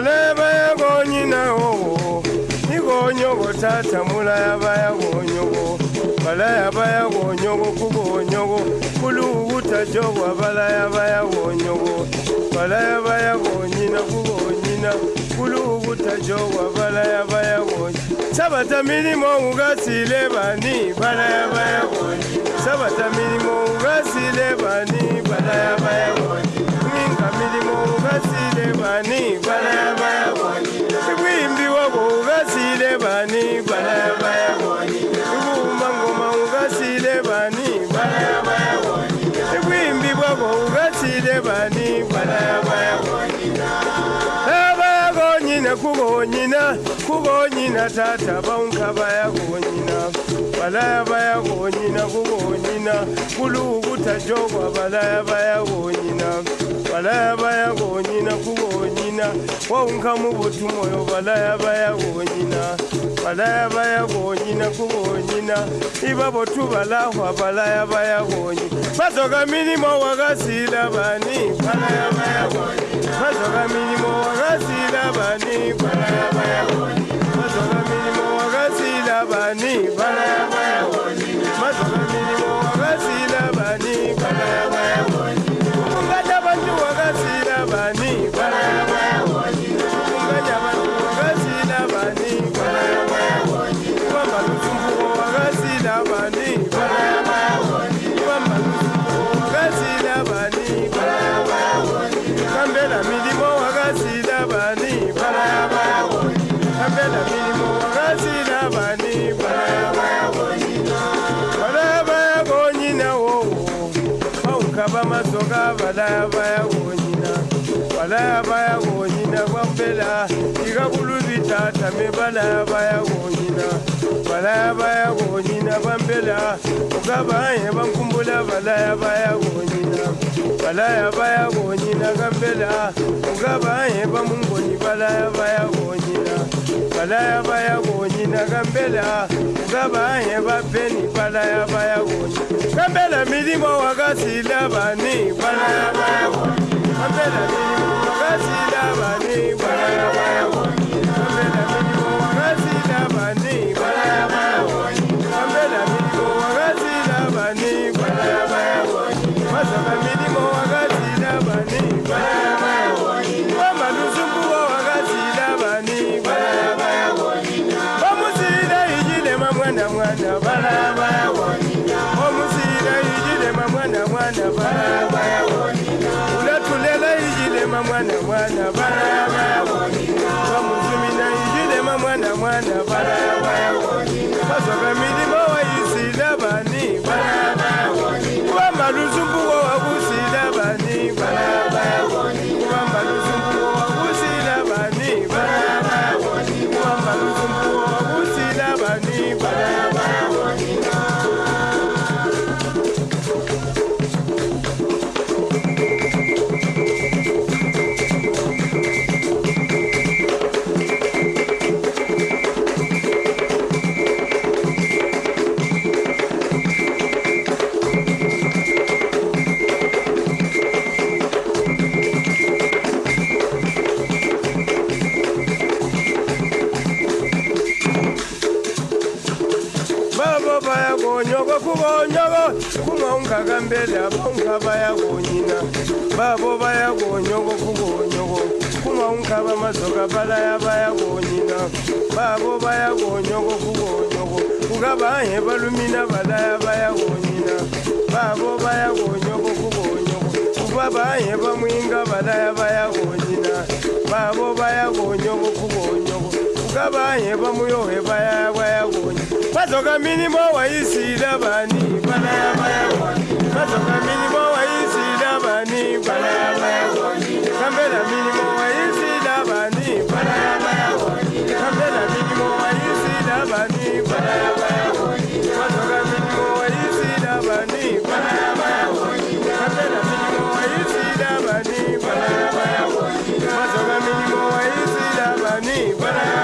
Balaya baya gonyina o. Ni gonyogo tata mulaya baya gonyogo. Balaya baya gonyogo kugonyogo. Kulu utajogo balaya baya gonyogo. Balaya baya gonyina kugonyina. Kulu utajogo balaya baya gonyina. Sabata milimo ugasile bani balaya baya gonyina. Sabata milimo ugasile bani balaya baya gonyina. Minga milimo ugasile bani balaya baya gonyina. Wimbi wabo ugasile bani balaya baya gonyina. Ngoma ugasile bani balaya baya gonyina. Wimbi wabo ugasile bani balaya baya gonyina. Kugonyina, kugonyina tata baunka baya gonyina. Balaya baya gonyina, kugonyina. Kulu utajogwa balaya baya gonyina. Balaya baya gonyina, kugonyina. Waunka mubutu moyo balaya baya gonyina. Balaya baya gonyina, kugonyina. Ibabo tu balahwa balaya baya gonyina. Mazoga minimo wagasila bani balaya baya gonyina. Mazoga minimo wagasila bani balaya baya gonyina. Mazoga minimo wagasila bani balaya baya gonyina. Mazoga minimo wagasila bani balaya baya gonyina. Ungata bantu wagasila bani balaya baya gonyina. Ungata bantu wagasila bani balaya baya gonyina. Wamba lutumbu wagasila bani balaya baya gonyina. Wamba lutumbu wagasila bani balaya baya gonyina. Kambela milimo wagasila bani balaya baya gonyina. Kambela milimo wagasila bani balaya baya gonyina. Balaya baya gonyina wo. Kaba masoga balaya baya gonyina. Balaya baya gonyina kwambela. Iga kulubita tame balaya baya gonyina. Balaya baya gonyina kwambela. Ukaba yeba kumbula balaya baya gonyina. Balaya baya gonyina kwambela. Ukaba yeba mungoni balaya baya gonyina. Balaya baya gonyina kwambela. Ukaba yeba peni balaya baya gonyina. Kambela milimo wagasila bani balaya baya gonyina. Kambela milimo wagasila bani balaya baya gonyina. Kambela milimo wagasila bani balaya baya gonyina. Kambela milimo wagasila bani balaya baya gonyina. Mazoga milimo wagasila bani balaya baya gonyina. Wama luzumbu wagasila bani balaya baya gonyina. Omusila ijile mamwana mwana balaya baya gonyina. Omusila ijile mamwana mwana balaya baya gonyina. Ulatulela ijile mamwana mwana balaya baya gonyina. Wamuzumina ijile mamwana mwana balaya baya gonyina. Mazoga milimo waisila bani balaya baya gonyina. Wamba luzumbu wagusila bani balaya baya gonyina. Wamba luzumbu wagusila bani balaya baya gonyina. Wamba luzumbu wagusila bani balaya baya gonyina. Babo baya gonyogo kugonyogo. Kumaunga gambele abonga baya gonyina. Babo baya gonyogo kugonyogo. Kumaunga bamazoga balaya baya gonyina. Babo baya gonyogo kugonyogo. Kugaba balumina balaya baya gonyina. Babo baya gonyogo kugonyogo. Kugaba bamwinga balaya baya gonyina. Babo baya gonyogo kugonyogo. Kugaba bamuyohe baya baya gonyina. Mazoga minimo waisila bani balaya baya gonyina. Mazoga minimo waisila bani balaya baya gonyina. Kambela minimo waisila bani balaya baya gonyina. Kambela minimo waisila bani balaya baya gonyina. Mazoga minimo waisila bani balaya baya gonyina. Kambela minimo waisila bani balaya baya gonyina. Mazoga minimo waisila bani balaya